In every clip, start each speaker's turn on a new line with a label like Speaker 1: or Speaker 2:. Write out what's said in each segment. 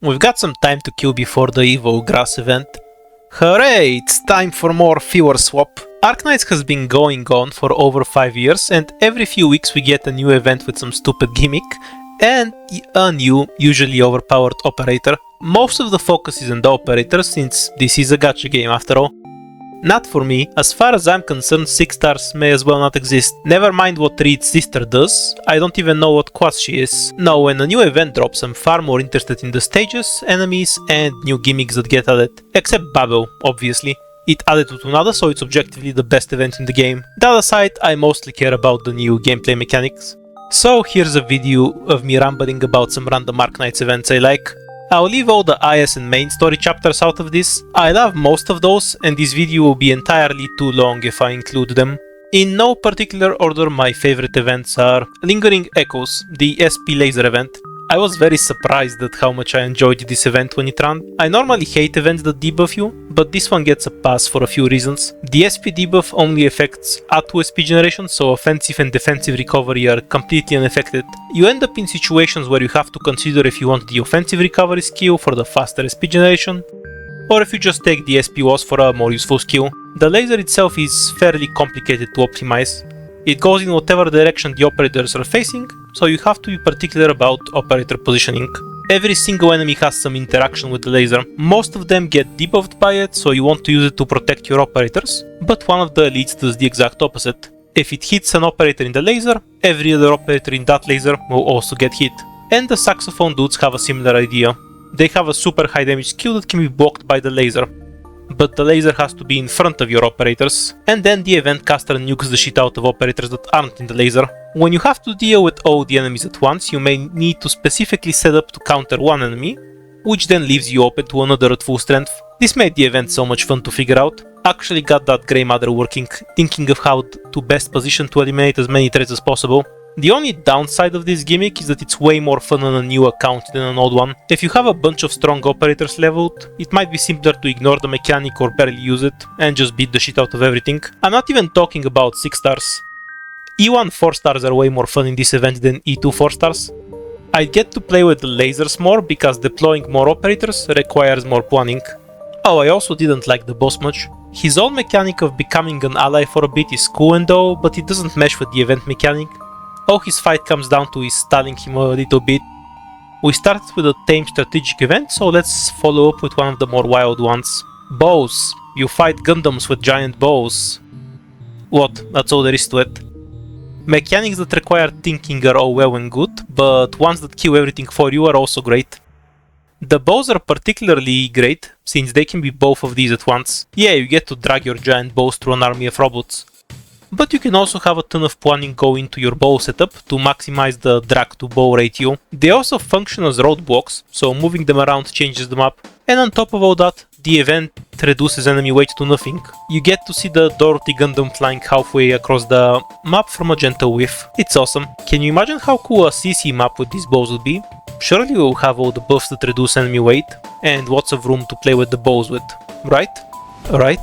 Speaker 1: We've got some time to kill before the Evo Grass event. Hooray! It's time for more viewer swap. Arknights has been going on for over 5 years, and every few weeks we get a new event with some stupid gimmick and a new, usually overpowered operator. Most of the focus is on the operator, since this is a gacha game after all. Not for me. As far as I'm concerned, 6 stars may as well not exist. Never mind what Reed's sister does, I don't even know what class she is. Now, when a new event drops, I'm far more interested in the stages, enemies, and new gimmicks that get added. Except Babel, obviously. It added to Tunada, so it's objectively the best event in the game. That aside, I mostly care about the new gameplay mechanics. So here's a video of me rambling about some random Arknights events I like. I'll leave all the IS and main story chapters out of this. I love most of those, and this video will be entirely too long if I include them. In no particular order, my favorite events are Lingering Echoes, the SP laser event. I was very surprised at how much I enjoyed this event when it ran. I normally hate events that debuff you, but this one gets a pass for a few reasons. The SP debuff only affects A2 SP generation, so offensive and defensive recovery are completely unaffected. You end up in situations where you have to consider if you want the offensive recovery skill for the faster SP generation, or if you just take the SP was for a more useful skill. The laser itself is fairly complicated to optimize. It goes in whatever direction the operators are facing, so you have to be particular about operator positioning. Every single enemy has some interaction with the laser. Most of them get debuffed by it, so you want to use it to protect your operators, but one of the elites does the exact opposite. If it hits an operator in the laser, every other operator in that laser will also get hit. And the saxophone dudes have a similar idea. They have a super high damage skill that can be blocked by the laser, but the laser has to be in front of your operators, and then the event caster nukes the shit out of operators that aren't in the laser. When you have to deal with all the enemies at once, you may need to specifically set up to counter one enemy, which then leaves you open to another at full strength. This made the event so much fun to figure out. Actually got that Grey Matter working, thinking of how to best position to eliminate as many threats as possible. The only downside of this gimmick is that it's way more fun on a new account than an old one. If you have a bunch of strong operators leveled, it might be simpler to ignore the mechanic or barely use it and just beat the shit out of everything. I'm not even talking about 6 stars. E1 4 stars are way more fun in this event than E2 4 stars. I get to play with the lasers more because deploying more operators requires more planning. Oh, I also didn't like the boss much. His old mechanic of becoming an ally for a bit is cool and all, but it doesn't mesh with the event mechanic. All his fight comes down to is stalling him a little bit. We started with a tame strategic event, so let's follow up with one of the more wild ones. Bows. You fight Gundams with giant bows. What? That's all there is to it. Mechanics that require thinking are all well and good, but ones that kill everything for you are also great. The bows are particularly great, since they can be both of these at once. Yeah, you get to drag your giant bows through an army of robots. But you can also have a ton of planning go into your bow setup to maximize the drag to bow ratio. They also function as roadblocks, so moving them around changes the map. And on top of all that, the event reduces enemy weight to nothing. You get to see the Dorothy Gundam flying halfway across the map from a gentle whiff. It's awesome. Can you imagine how cool a CC map with these bows would be? Surely you'll have all the buffs that reduce enemy weight, and lots of room to play with the bows with, right? Right?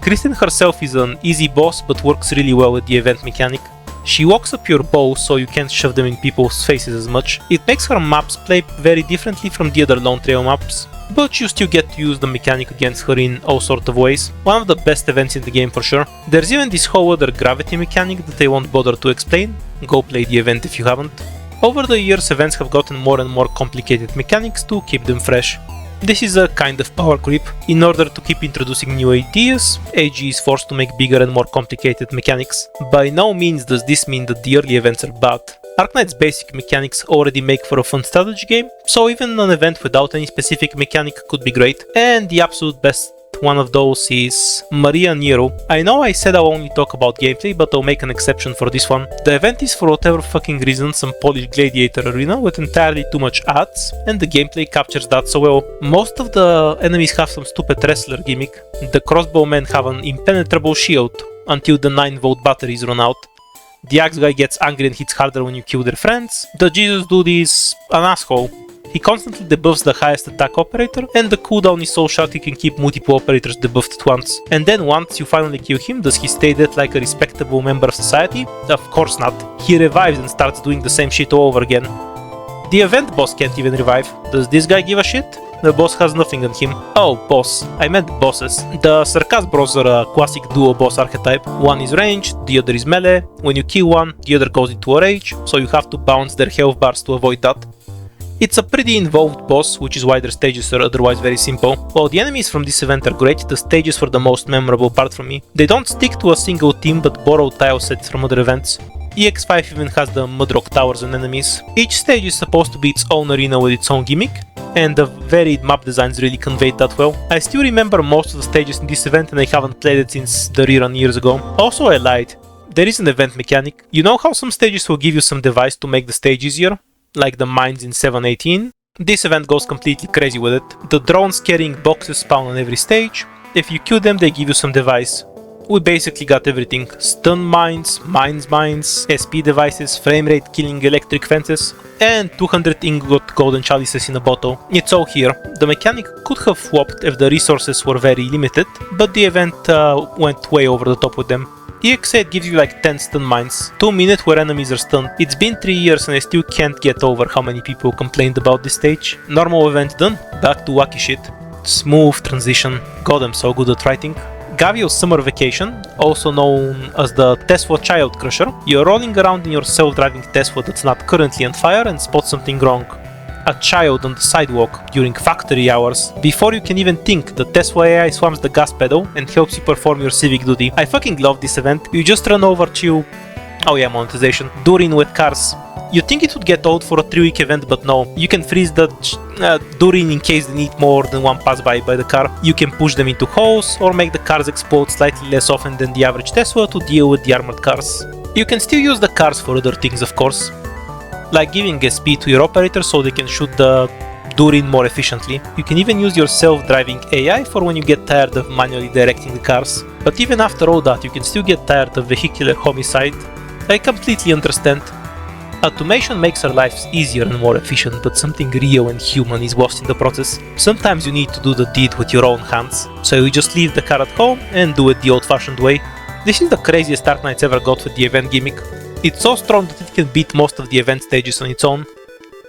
Speaker 1: Kristen herself is an easy boss, but works really well with the event mechanic. She walks up your bow so you can't shove them in people's faces as much. It makes her maps play very differently from the other Lone Trail maps, but you still get to use the mechanic against her in all sorts of ways. One of the best events in the game for sure. There's even this whole other gravity mechanic that I won't bother to explain. Go play the event if you haven't. Over the years, events have gotten more and more complicated mechanics to keep them fresh. This is a kind of power creep. In order to keep introducing new ideas, AG is forced to make bigger and more complicated mechanics. By no means does this mean that the early events are bad. Arknights' basic mechanics already make for a fun strategy game, so even an event without any specific mechanic could be great. And the absolute best one of those is Maria Nearl. I know I said I'll only talk about gameplay, but I'll make an exception for this one. The event is for whatever fucking reason some polished gladiator arena with entirely too much ads, and the gameplay captures that so well. Most of the enemies have some stupid wrestler gimmick. The crossbowmen have an impenetrable shield until the 9-volt batteries run out. The axe guy gets angry and hits harder when you kill their friends. The Jesus dude is an asshole. He constantly debuffs the highest attack operator, and the cooldown is so short he can keep multiple operators debuffed at once. And then once you finally kill him, does he stay dead like a respectable member of society? Of course not. He revives and starts doing the same shit all over again. The event boss can't even revive. Does this guy give a shit? The boss has nothing on him. Oh, boss. I meant bosses. The Sarkaz bros are a classic duo boss archetype. One is ranged, the other is melee. When you kill one, the other goes into a rage, so you have to bounce their health bars to avoid that. It's a pretty involved boss, which is why their stages are otherwise very simple. While the enemies from this event are great, the stages were the most memorable part for me. They don't stick to a single team but borrow tile sets from other events. EX5 even has the Mudrock towers and enemies. Each stage is supposed to be its own arena with its own gimmick, and the varied map designs really conveyed that well. I still remember most of the stages in this event and I haven't played it since the rerun years ago. Also, I lied. There is an event mechanic. You know how some stages will give you some device to make the stage easier? Like the mines in 7.18? This event goes completely crazy with it. The drones carrying boxes spawn on every stage. If you kill them, they give you some device. We basically got everything. Stun mines, mines, SP devices, framerate killing electric fences, and 200 ingot golden chalices in a bottle. It's all here. The mechanic could have flopped if the resources were very limited, but the event went way over the top with them. EX8 gives you like 10 stun mines, 2 minutes where enemies are stunned. It's been 3 years and I still can't get over how many people complained about this stage. Normal event done, back to wacky shit. Smooth transition. God, I'm so good at writing. Gavial's Summer Vacation, also known as the Tesla Child Crusher. You're rolling around in your self-driving Tesla that's not currently on fire and spot something wrong. A child on the sidewalk during factory hours. Before you can even think, the Tesla AI swams the gas pedal and helps you perform your civic duty. I fucking love this event. You just run over to... oh yeah, monetization. Durin with cars. You think it would get old for a 3-week event, but no. You can freeze the Durin in case they need more than one pass by the car. You can push them into holes, or make the cars explode slightly less often than the average Tesla to deal with the armored cars. You can still use the cars for other things, of course. Like giving SP to your operator so they can shoot the Durin more efficiently. You can even use your self-driving AI for when you get tired of manually directing the cars. But even after all that, you can still get tired of vehicular homicide. I completely understand. Automation makes our lives easier and more efficient, but something real and human is lost in the process. Sometimes you need to do the deed with your own hands, so you just leave the car at home and do it the old-fashioned way. This is the craziest Arknights ever got with the event gimmick. It's so strong that it can beat most of the event stages on its own.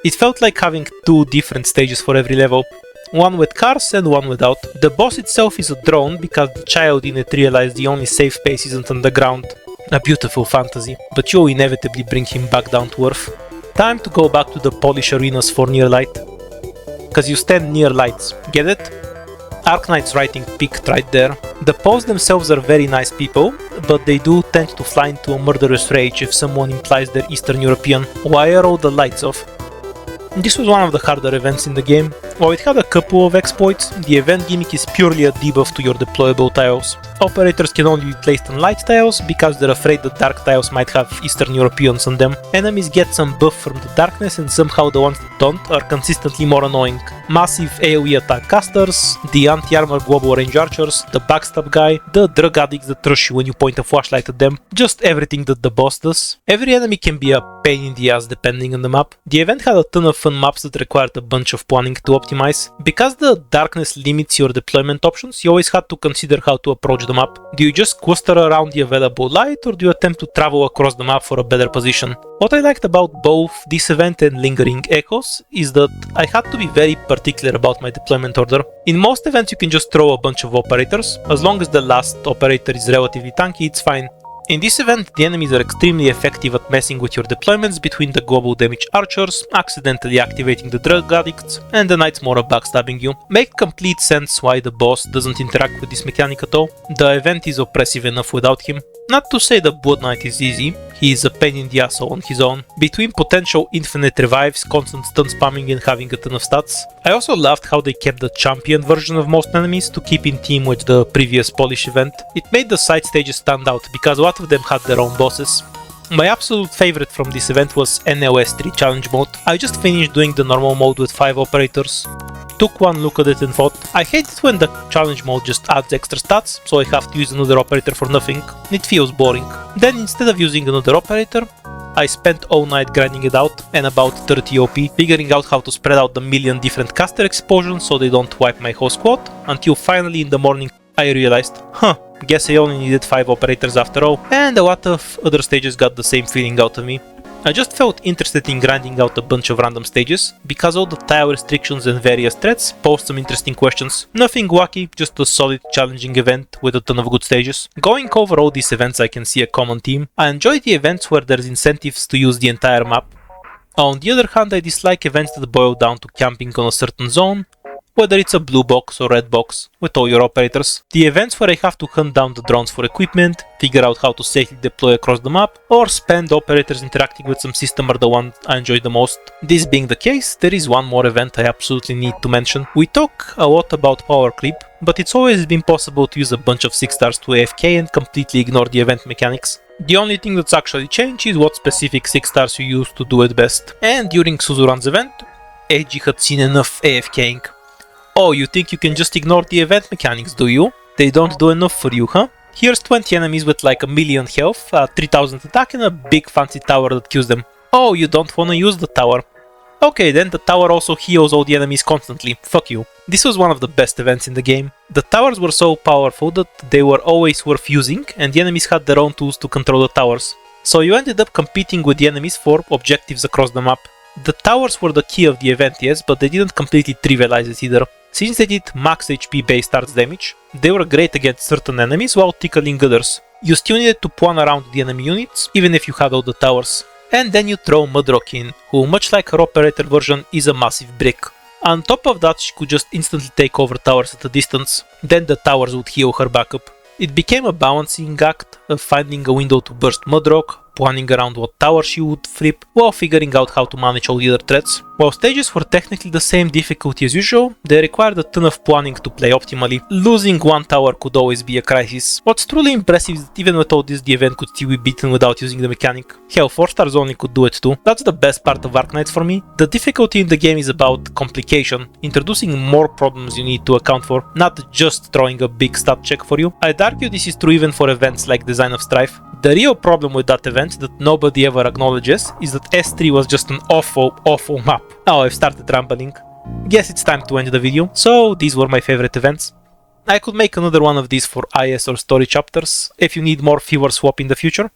Speaker 1: It felt like having 2 different stages for every level, one with cars and one without. The boss itself is a drone because the child in it realized the only safe space isn't on the ground. A beautiful fantasy, but you'll inevitably bring him back down to earth. Time to go back to the Polish arenas for Near Light. Cause you stand near lights, get it? Arknights writing peaked right there. The Poles themselves are very nice people, but they do tend to fly into a murderous rage if someone implies they're Eastern European. Why are all the lights off? This was one of the harder events in the game. While it had a couple of exploits, the event gimmick is purely a debuff to your deployable tiles. Operators can only be placed on light tiles because they're afraid the dark tiles might have Eastern Europeans on them. Enemies get some buff from the darkness and somehow the ones that don't are consistently more annoying. Massive AoE attack casters, the anti-armor global range archers, the backstab guy, the drug addicts that rush you when you point a flashlight at them, just everything that the boss does. Every enemy can be a pain in the ass depending on the map. The event had a ton of fun maps that required a bunch of planning to optimize. Because the darkness limits your deployment options, you always had to consider how to approach the map. Do you just cluster around the available light, or do you attempt to travel across the map for a better position? What I liked about both this event and Lingering Echoes is that I had to be very particular about my deployment order. In most events you can just throw a bunch of operators. As long as the last operator is relatively tanky, it's fine. In this event, the enemies are extremely effective at messing with your deployments between the global damage archers, accidentally activating the drug addicts, and the knights more backstabbing you. Make complete sense why the boss doesn't interact with this mechanic at all. The event is oppressive enough without him. Not to say the Blood Knight is easy, he is a pain in the asshole on his own. Between potential infinite revives, constant stun spamming and having a ton of stats. I also loved how they kept the champion version of most enemies to keep in team with the previous Polish event. It made the side stages stand out because a lot of them had their own bosses. My absolute favorite from this event was NLS3 challenge mode. I just finished doing the normal mode with 5 operators. Took one look at it and thought, I hate it when the challenge mode just adds extra stats, so I have to use another operator for nothing. It feels boring. Then instead of using another operator, I spent all night grinding it out and about 30 OP, figuring out how to spread out the million different caster explosions so they don't wipe my whole squad, until finally in the morning I realized, guess I only needed 5 operators after all, and a lot of other stages got the same feeling out of me. I just felt interested in grinding out a bunch of random stages, because all the tile restrictions and various threats posed some interesting questions. Nothing wacky, just a solid challenging event with a ton of good stages. Going over all these events I can see a common theme. I enjoy the events where there's incentives to use the entire map. On the other hand, I dislike events that boil down to camping on a certain zone, whether it's a blue box or red box, with all your operators. The events where I have to hunt down the drones for equipment, figure out how to safely deploy across the map, or spend operators interacting with some system are the ones I enjoy the most. This being the case, there is one more event I absolutely need to mention. We talk a lot about power creep, but it's always been possible to use a bunch of 6 stars to AFK and completely ignore the event mechanics. The only thing that's actually changed is what specific 6 stars you use to do it best. And during Suzuran's event, AG had seen enough AFKing. Oh, you think you can just ignore the event mechanics, do you? They don't do enough for you, huh? Here's 20 enemies with like a million health, 3000 attack and a big fancy tower that kills them. Oh, you don't wanna use the tower. Okay, then the tower also heals all the enemies constantly. Fuck you. This was one of the best events in the game. The towers were so powerful that they were always worth using, and the enemies had their own tools to control the towers. So you ended up competing with the enemies for objectives across the map. The towers were the key of the event, yes, but they didn't completely trivialize it either. Since they did max HP based arts damage, they were great against certain enemies while tickling others. You still needed to pawn around the enemy units, even if you had all the towers. And then you throw Mudrock in, who much like her operator version is a massive brick. On top of that, she could just instantly take over towers at a distance, then the towers would heal her back up. It became a balancing act of finding a window to burst Mudrock, planning around what tower she would flip, while figuring out how to manage all the other threats. While stages were technically the same difficulty as usual, they required a ton of planning to play optimally. Losing one tower could always be a crisis. What's truly impressive is that even with all this, the event could still be beaten without using the mechanic. Hell, 4 stars only could do it too. That's the best part of Arknights for me. The difficulty in the game is about complication, introducing more problems you need to account for, not just throwing a big stat check for you. I'd argue this is true even for events like Design of Strife. The real problem with that event that nobody ever acknowledges is that S3 was just an awful map. Oh, I've started rambling. Guess it's time to end the video. So these were my favorite events. I could make another one of these for IS or story chapters if you need more fewer swap in the future.